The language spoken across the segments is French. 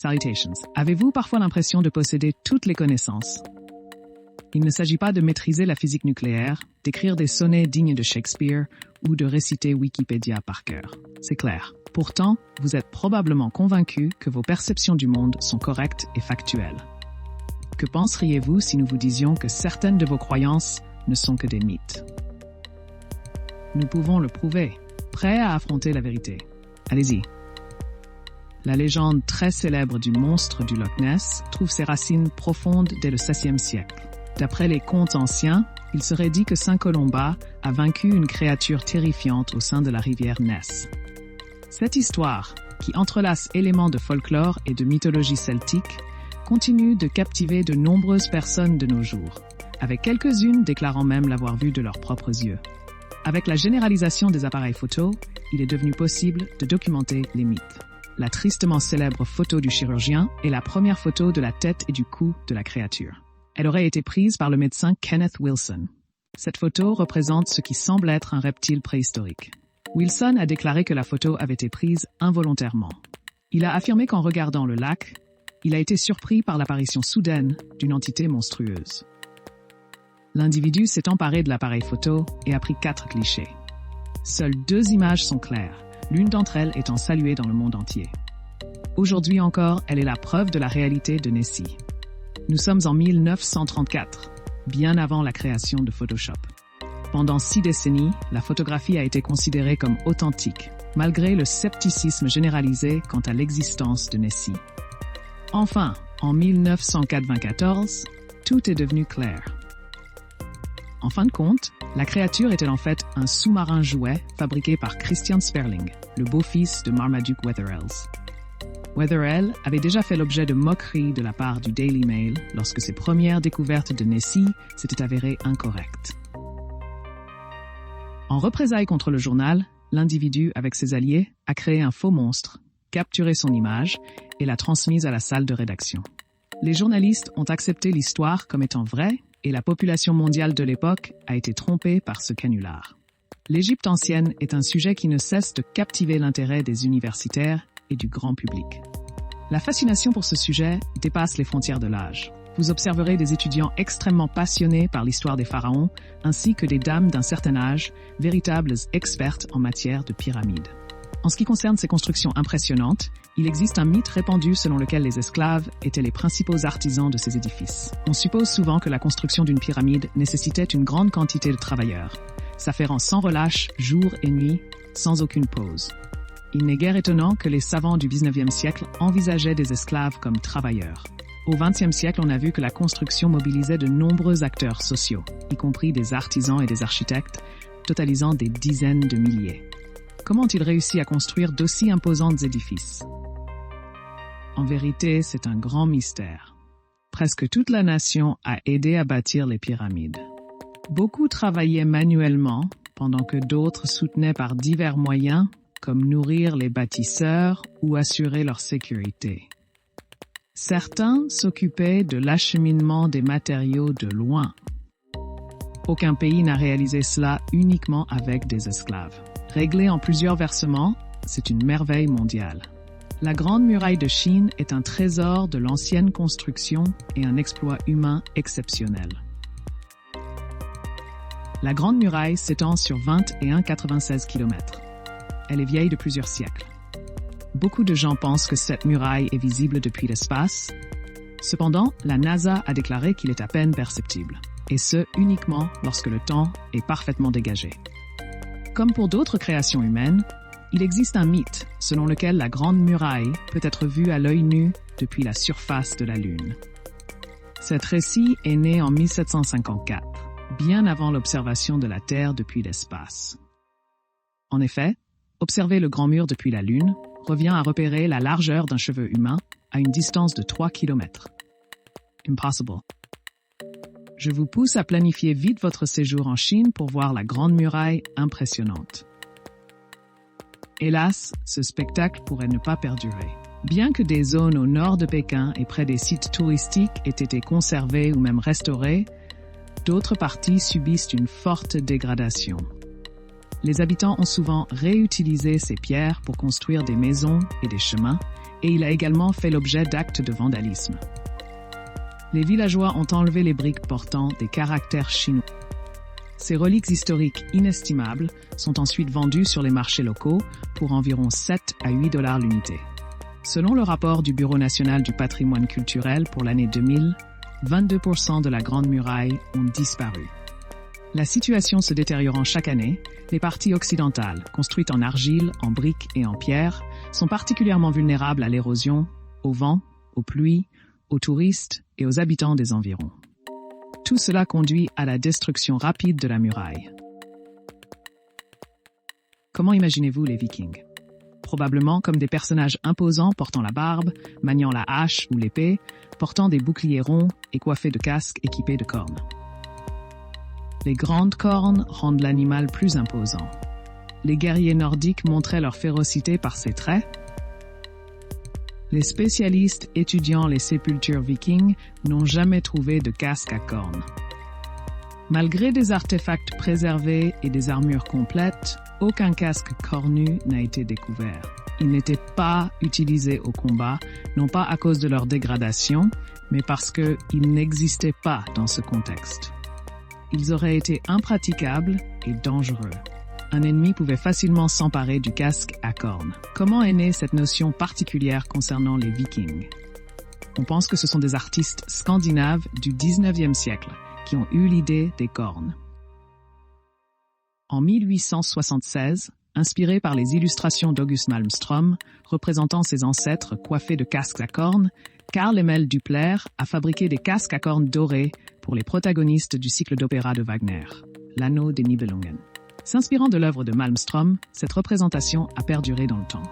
Salutations. Avez-vous parfois l'impression de posséder toutes les connaissances? Il ne s'agit pas de maîtriser la physique nucléaire, d'écrire des sonnets dignes de Shakespeare ou de réciter Wikipédia par cœur. C'est clair. Pourtant, vous êtes probablement convaincu que vos perceptions du monde sont correctes et factuelles. Que penseriez-vous si nous vous disions que certaines de vos croyances ne sont que des mythes? Nous pouvons le prouver. Prêts à affronter la vérité? Allez-y. La légende très célèbre du monstre du Loch Ness trouve ses racines profondes dès le XVIe siècle. D'après les contes anciens, il serait dit que Saint Colomba a vaincu une créature terrifiante au sein de la rivière Ness. Cette histoire, qui entrelace éléments de folklore et de mythologie celtique, continue de captiver de nombreuses personnes de nos jours, avec quelques-unes déclarant même l'avoir vue de leurs propres yeux. Avec la généralisation des appareils photo, il est devenu possible de documenter les mythes. La tristement célèbre photo du chirurgien est la première photo de la tête et du cou de la créature. Elle aurait été prise par le médecin Kenneth Wilson. Cette photo représente ce qui semble être un reptile préhistorique. Wilson a déclaré que la photo avait été prise involontairement. Il a affirmé qu'en regardant le lac, il a été surpris par l'apparition soudaine d'une entité monstrueuse. L'individu s'est emparé de l'appareil photo et a pris 4 clichés. Seules 2 images sont claires, l'une d'entre elles étant saluée dans le monde entier. Aujourd'hui encore, elle est la preuve de la réalité de Nessie. Nous sommes en 1934, bien avant la création de Photoshop. Pendant 6 décennies, la photographie a été considérée comme authentique, malgré le scepticisme généralisé quant à l'existence de Nessie. Enfin, en 1994, tout est devenu clair. En fin de compte, la créature était en fait un sous-marin jouet fabriqué par Christian Sperling, le beau-fils de Marmaduke Wetherells. Wetherell avait déjà fait l'objet de moqueries de la part du Daily Mail lorsque ses premières découvertes de Nessie s'étaient avérées incorrectes. En représailles contre le journal, l'individu, avec ses alliés, a créé un faux monstre, capturé son image et l'a transmise à la salle de rédaction. Les journalistes ont accepté l'histoire comme étant vraie et la population mondiale de l'époque a été trompée par ce canular. L'Égypte ancienne est un sujet qui ne cesse de captiver l'intérêt des universitaires et du grand public. La fascination pour ce sujet dépasse les frontières de l'âge. Vous observerez des étudiants extrêmement passionnés par l'histoire des pharaons, ainsi que des dames d'un certain âge, véritables expertes en matière de pyramides. En ce qui concerne ces constructions impressionnantes, il existe un mythe répandu selon lequel les esclaves étaient les principaux artisans de ces édifices. On suppose souvent que la construction d'une pyramide nécessitait une grande quantité de travailleurs, s'affairant sans relâche, jour et nuit, sans aucune pause. Il n'est guère étonnant que les savants du XIXe siècle envisageaient des esclaves comme travailleurs. Au XXe siècle, on a vu que la construction mobilisait de nombreux acteurs sociaux, y compris des artisans et des architectes, totalisant des dizaines de milliers. Comment ont-ils réussi à construire d'aussi imposants édifices? En vérité, c'est un grand mystère. Presque toute la nation a aidé à bâtir les pyramides. Beaucoup travaillaient manuellement, pendant que d'autres soutenaient par divers moyens, comme nourrir les bâtisseurs ou assurer leur sécurité. Certains s'occupaient de l'acheminement des matériaux de loin. Aucun pays n'a réalisé cela uniquement avec des esclaves. Réglé en plusieurs versements, c'est une merveille mondiale. La Grande Muraille de Chine est un trésor de l'ancienne construction et un exploit humain exceptionnel. La Grande Muraille s'étend sur 21,96 km. Elle est vieille de plusieurs siècles. Beaucoup de gens pensent que cette muraille est visible depuis l'espace. Cependant, la NASA a déclaré qu'il est à peine perceptible, et ce uniquement lorsque le temps est parfaitement dégagé. Comme pour d'autres créations humaines, il existe un mythe selon lequel la Grande Muraille peut être vue à l'œil nu depuis la surface de la Lune. Cet récit est né en 1754, bien avant l'observation de la Terre depuis l'espace. En effet, observer le Grand Mur depuis la Lune revient à repérer la largeur d'un cheveu humain à une distance de 3 km. Impossible. Je vous pousse à planifier vite votre séjour en Chine pour voir la Grande Muraille impressionnante. Hélas, ce spectacle pourrait ne pas perdurer. Bien que des zones au nord de Pékin et près des sites touristiques aient été conservées ou même restaurées, d'autres parties subissent une forte dégradation. Les habitants ont souvent réutilisé ces pierres pour construire des maisons et des chemins, et il a également fait l'objet d'actes de vandalisme. Les villageois ont enlevé les briques portant des caractères chinois. Ces reliques historiques inestimables sont ensuite vendues sur les marchés locaux pour environ 7 à 8 $ l'unité. Selon le rapport du Bureau national du patrimoine culturel pour l'année 2000, 22% de la Grande Muraille ont disparu. La situation se détériorant chaque année, les parties occidentales, construites en argile, en briques et en pierre, sont particulièrement vulnérables à l'érosion, au vent, aux pluies, aux touristes et aux habitants des environs. Tout cela conduit à la destruction rapide de la muraille. Comment imaginez-vous les Vikings? Probablement comme des personnages imposants portant la barbe, maniant la hache ou l'épée, portant des boucliers ronds et coiffés de casques équipés de cornes. Les grandes cornes rendent l'animal plus imposant. Les guerriers nordiques montraient leur férocité par ces traits. Les spécialistes étudiant les sépultures vikings n'ont jamais trouvé de casque à cornes. Malgré des artefacts préservés et des armures complètes, aucun casque cornu n'a été découvert. Ils n'étaient pas utilisés au combat, non pas à cause de leur dégradation, mais parce qu'ils n'existaient pas dans ce contexte. Ils auraient été impraticables et dangereux. Un ennemi pouvait facilement s'emparer du casque à cornes. Comment est née cette notion particulière concernant les Vikings? On pense que ce sont des artistes scandinaves du 19e siècle qui ont eu l'idée des cornes. En 1876, inspiré par les illustrations d'August Malmström, représentant ses ancêtres coiffés de casques à cornes, Carl Emil Dupleix a fabriqué des casques à cornes dorés pour les protagonistes du cycle d'opéra de Wagner, L'Anneau des Nibelungen. S'inspirant de l'œuvre de Malmström, cette représentation a perduré dans le temps.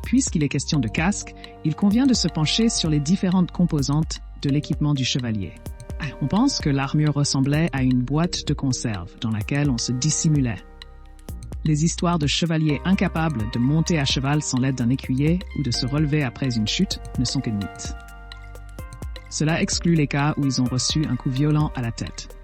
Puisqu'il est question de casque, il convient de se pencher sur les différentes composantes de l'équipement du chevalier. On pense que l'armure ressemblait à une boîte de conserve dans laquelle on se dissimulait. Les histoires de chevaliers incapables de monter à cheval sans l'aide d'un écuyer ou de se relever après une chute ne sont que mythes. Cela exclut les cas où ils ont reçu un coup violent à la tête.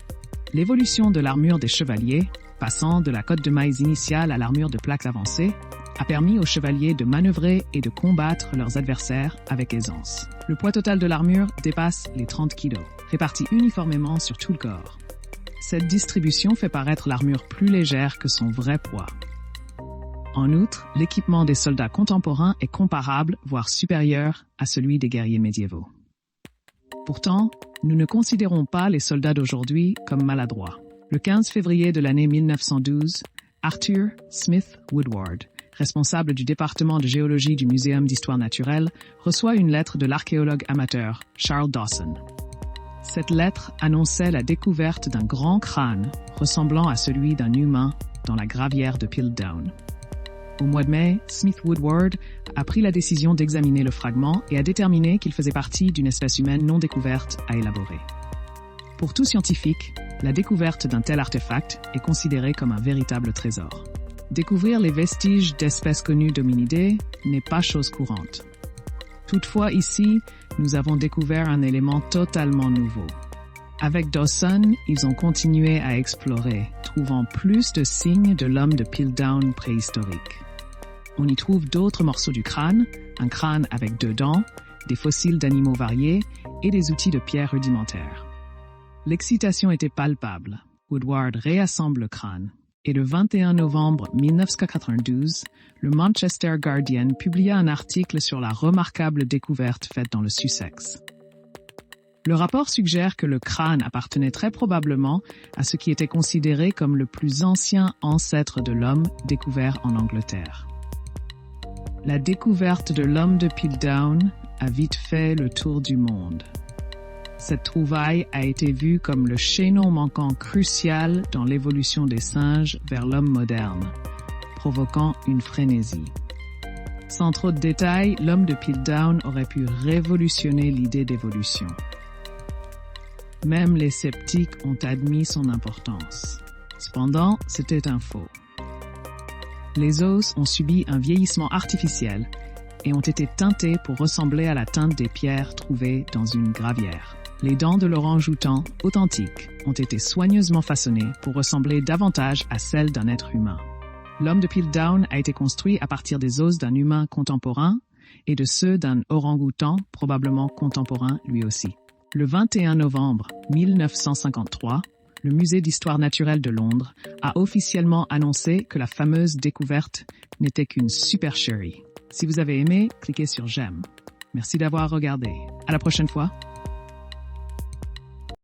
L'évolution de l'armure des chevaliers, passant de la cotte de mailles initiale à l'armure de plaques avancée, a permis aux chevaliers de manœuvrer et de combattre leurs adversaires avec aisance. Le poids total de l'armure dépasse les 30 kg, répartis uniformément sur tout le corps. Cette distribution fait paraître l'armure plus légère que son vrai poids. En outre, l'équipement des soldats contemporains est comparable, voire supérieur, à celui des guerriers médiévaux. Pourtant, nous ne considérons pas les soldats d'aujourd'hui comme maladroits. Le 15 février de l'année 1912, Arthur Smith Woodward, responsable du département de géologie du Muséum d'histoire naturelle, reçoit une lettre de l'archéologue amateur Charles Dawson. Cette lettre annonçait la découverte d'un grand crâne ressemblant à celui d'un humain dans la gravière de Piltdown. Au mois de mai, Smith Woodward a pris la décision d'examiner le fragment et a déterminé qu'il faisait partie d'une espèce humaine non découverte à élaborer. Pour tout scientifique, la découverte d'un tel artefact est considérée comme un véritable trésor. Découvrir les vestiges d'espèces connues d'hominidés n'est pas chose courante. Toutefois, ici, nous avons découvert un élément totalement nouveau. Avec Dawson, ils ont continué à explorer, trouvant plus de signes de l'homme de Piltdown préhistorique. On y trouve d'autres morceaux du crâne, un crâne avec 2 dents, des fossiles d'animaux variés et des outils de pierre rudimentaires. L'excitation était palpable. Woodward réassemble le crâne. Et le 21 novembre 1992, le Manchester Guardian publia un article sur la remarquable découverte faite dans le Sussex. Le rapport suggère que le crâne appartenait très probablement à ce qui était considéré comme le plus ancien ancêtre de l'homme découvert en Angleterre. La découverte de l'homme de Piltdown a vite fait le tour du monde. Cette trouvaille a été vue comme le chaînon manquant crucial dans l'évolution des singes vers l'homme moderne, provoquant une frénésie. Sans trop de détails, l'homme de Piltdown aurait pu révolutionner l'idée d'évolution. Même les sceptiques ont admis son importance. Cependant, c'était un faux. Les os ont subi un vieillissement artificiel et ont été teintés pour ressembler à la teinte des pierres trouvées dans une gravière. Les dents de l'orang-outan, authentiques, ont été soigneusement façonnées pour ressembler davantage à celles d'un être humain. L'homme de Piltdown a été construit à partir des os d'un humain contemporain et de ceux d'un orang-outan probablement contemporain lui aussi. Le 21 novembre 1953, le Musée d'histoire naturelle de Londres a officiellement annoncé que la fameuse découverte n'était qu'une supercherie. Si vous avez aimé, cliquez sur j'aime. Merci d'avoir regardé. À la prochaine fois.